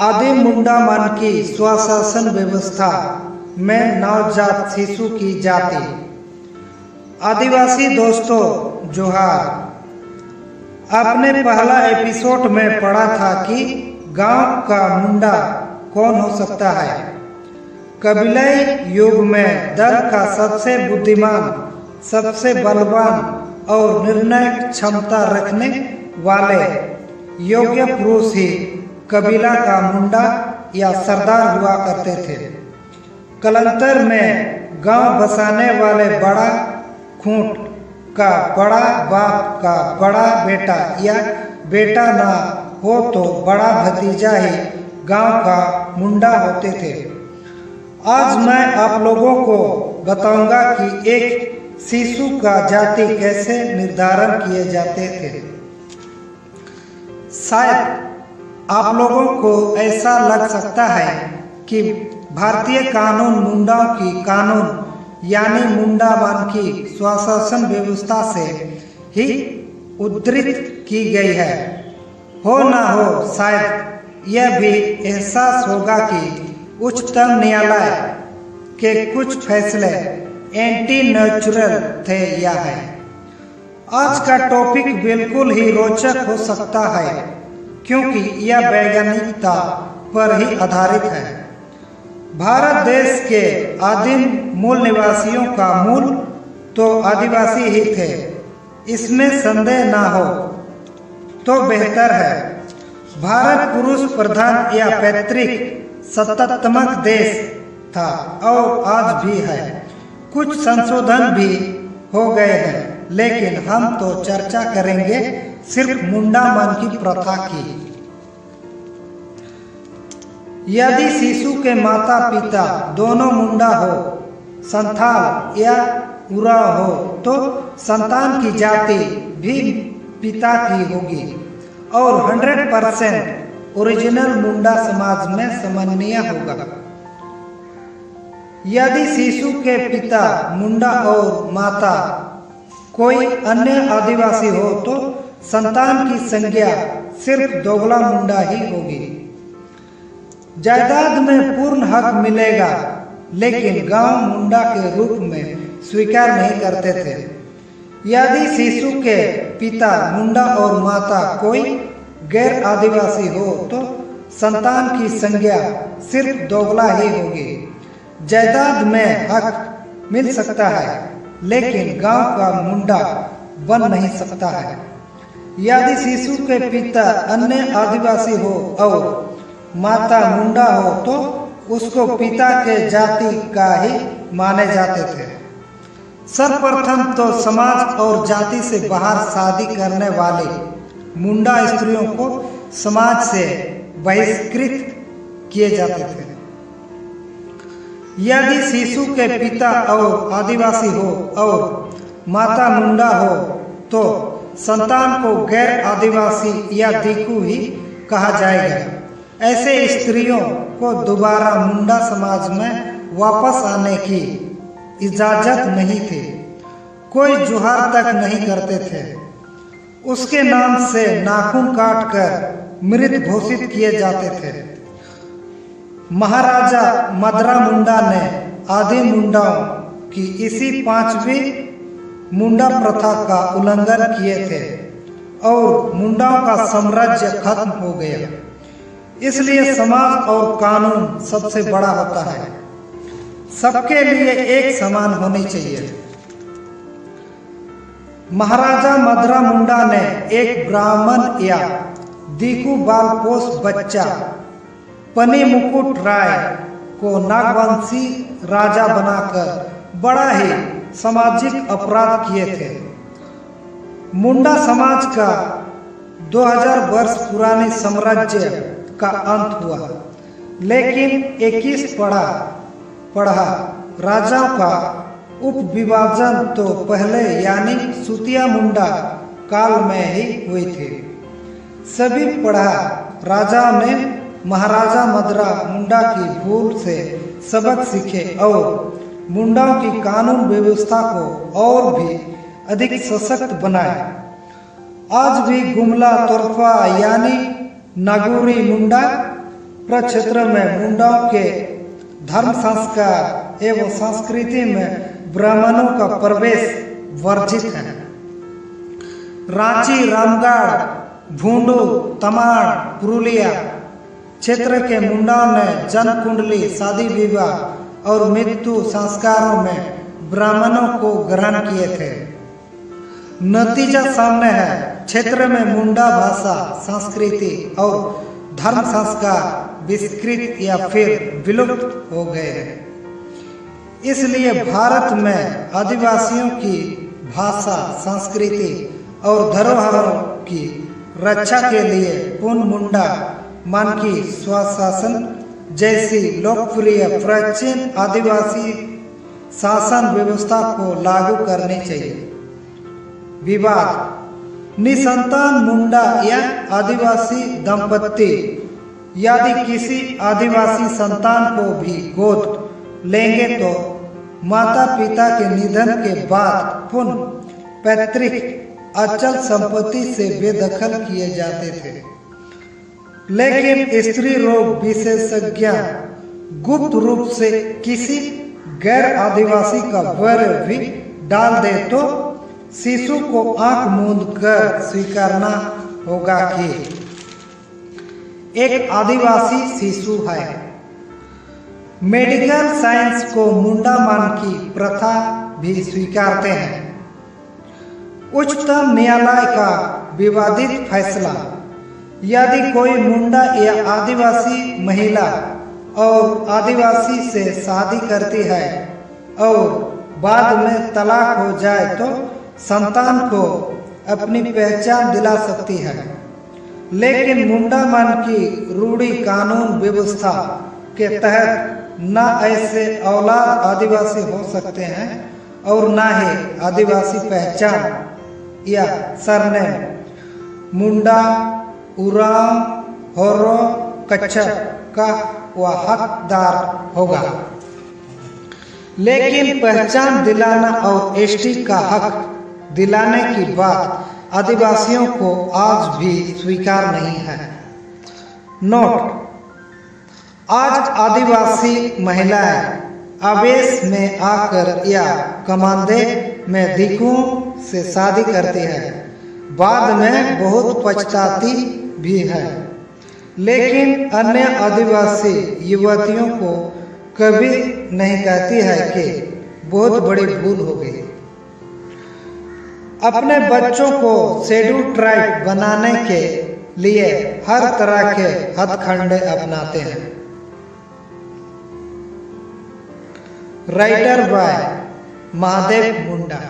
आदि मुंडा मन की स्वशासन व्यवस्था में नवजात शिशु की जाति। आदिवासी दोस्तों जोहार। आपने पहला एपिसोड में पढ़ा था कि गांव का मुंडा कौन हो सकता है। कबीलाई युग में दल का सबसे बुद्धिमान, सबसे बलवान और निर्णायक क्षमता रखने वाले योग्य पुरुष ही कबीला का मुंडा या सरदार हुआ करते थे। कालांतर में गांव बसाने वाले बड़ा खूंट का बड़ा बाप का बड़ा बेटा या बेटा ना हो तो बड़ा भतीजा ही गांव का मुंडा होते थे। आज मैं आप लोगों को बताऊंगा कि एक शिशु का जाति कैसे निर्धारण किए जाते थे। शायद आप लोगों को ऐसा लग सकता है कि भारतीय कानून मुंडाओं की कानून यानी मुंडा वन की स्वशासन व्यवस्था से ही उद्धृत की गई है। हो ना हो, शायद यह भी एहसास होगा कि उच्चतम न्यायालय के कुछ फैसले एंटी नेचुरल थे या है। आज का टॉपिक बिल्कुल ही रोचक हो सकता है क्योंकि यह वैज्ञानिकता पर ही आधारित है। भारत देश के आदिम मूल निवासियों का मूल तो आदिवासी ही थे, इसमें संदेह ना हो तो बेहतर है। भारत पुरुष प्रधान या पैतृक सत्तात्मक देश था और आज भी है। कुछ संशोधन भी हो गए हैं, लेकिन हम तो चर्चा करेंगे सिर्फ मुंडा मन की प्रथा की। यदि शिशु के माता पिता दोनों मुंडा हो, संथाल या उराव हो, तो संतान की जाति भी पिता की होगी और 100% ओरिजिनल मुंडा समाज में समन्वय होगा। यदि शिशु के पिता मुंडा और माता कोई अन्य आदिवासी हो तो संतान की संज्ञा सिर्फ दोगला मुंडा ही होगी। जायदाद में पूर्ण हक मिलेगा, लेकिन गांव मुंडा के रूप में स्वीकार नहीं करते थे। यदि शिशु के पिता मुंडा और माता कोई गैर आदिवासी हो तो संतान की संज्ञा सिर्फ दोगला ही होगी। जायदाद में हक मिल सकता है, लेकिन गांव का मुंडा बन नहीं सकता है। यदि शिशु के पिता अन्य आदिवासी हो और माता मुंडा हो तो उसको पिता के जाति का ही माने जाते थे। सर्वप्रथम तो समाज और जाति से बाहर शादी करने वाली मुंडा स्त्रियों को समाज से बहिष्कृत किए जाते थे। यदि शिशु के पिता और आदिवासी हो और माता मुंडा हो तो संतान को गैर आदिवासी या दीकू ही कहा जाएगा। ऐसे स्त्रियों को दोबारा मुंडा समाज में वापस आने की इजाजत नहीं थी। कोई जुहार तक नहीं करते थे। उसके नाम से नाखून काटकर मृत घोषित किए जाते थे। महाराजा मदरा मुंडा ने आदि मुंडाओं की इसी 5वीं मुंडा प्रथा का उल्लंघन किए थे और मुंडाओं का साम्राज्य खत्म हो गया। इसलिए समाज और कानून सबसे बड़ा होता है। सबके लिए एक समान होनी चाहिए। महाराजा मदरा मुंडा ने एक ब्राह्मण या दीकू बालपोष बच्चा पनी मुकुट राय को नागवंशी राजा बनाकर बड़ा ही सामाजिक अपराध किए थे। मुंडा समाज का 2000 वर्ष पुराने साम्राज्य का अंत हुआ, लेकिन 21 पढ़ा राजाओं का उपविभाजन तो पहले यानी सुतिया मुंडा काल में ही हुई थी। सभी पढ़ा राजाओं ने महाराजा मदरा मुंडा की भूल से सबक सीखे और मुंडाओं की कानून व्यवस्था को और भी अधिक सशक्त बनाए। आज भी गुमला तोरफा यानी नागौरी मुंडा प्रक्षेत्र में मुंडाओं के धर्म संस्कार एवं संस्कृति में ब्राह्मणों का प्रवेश वर्जित है। रांची, रामगढ़, भूंडू, तमाड़, पुरुलिया क्षेत्र के मुंडाओं ने जन्म कुंडली, शादी विवाह और मृत्यु संस्कारों में ब्राह्मणों को ग्रहण किए थे। नतीजा सामने है, क्षेत्र में मुंडा भाषा, संस्कृति और धर्म संस्कार विस्कृत या फिर विलुप्त हो गए हैं। इसलिए भारत में आदिवासियों की भाषा, संस्कृति और धरोहरों की रक्षा के लिए पुन मुंडा मानकी स्वशासन जैसी लोकप्रिय प्राचीन आदिवासी शासन व्यवस्था को लागू करनी चाहिए। विवाद: निसंतान मुंडा या आदिवासी दंपत्ति यदि किसी आदिवासी संतान को भी गोद लेंगे तो माता पिता के निधन के बाद पुनः पैतृक अचल संपत्ति से बेदखल किए जाते थे। लेकिन स्त्री रोग विशेषज्ञ गुप्त रूप से किसी गैर आदिवासी का वर भी डाल दे तो शिशु को आंख मूंद कर स्वीकारना होगा कि एक आदिवासी शिशु है। मेडिकल साइंस को मुंडा मानकी प्रथा भी स्वीकारते हैं। उच्चतम न्यायालय का विवादित फैसला: यदि कोई मुंडा या आदिवासी महिला और आदिवासी से शादी करती है और बाद में तलाक हो जाए तो संतान को अपनी पहचान दिला सकती है। लेकिन मुंडा मानकी रूढ़ी कानून व्यवस्था के तहत न ऐसे औलाद आदिवासी हो सकते हैं और न ही आदिवासी पहचान या सरनेम मुंडा, उरांव, होरो, कच्छप का वह हकदार होगा। लेकिन पहचान दिलाना और एसटी का हक दिलाने की बात आदिवासियों को आज भी स्वीकार नहीं है। नोट: आज आदिवासी महिलाएं आवेश में आकर या कमांदे में दिकुओं से शादी करती है, बाद में बहुत पछताती भी है। लेकिन अन्य आदिवासी युवतियों को कभी नहीं कहती है कि बहुत बड़ी भूल हो गई। अपने बच्चों को शेड्यूल ट्राइब बनाने के लिए हर तरह के हथकंडे अपनाते हैं। राइटर बाय महादेव मुंडा।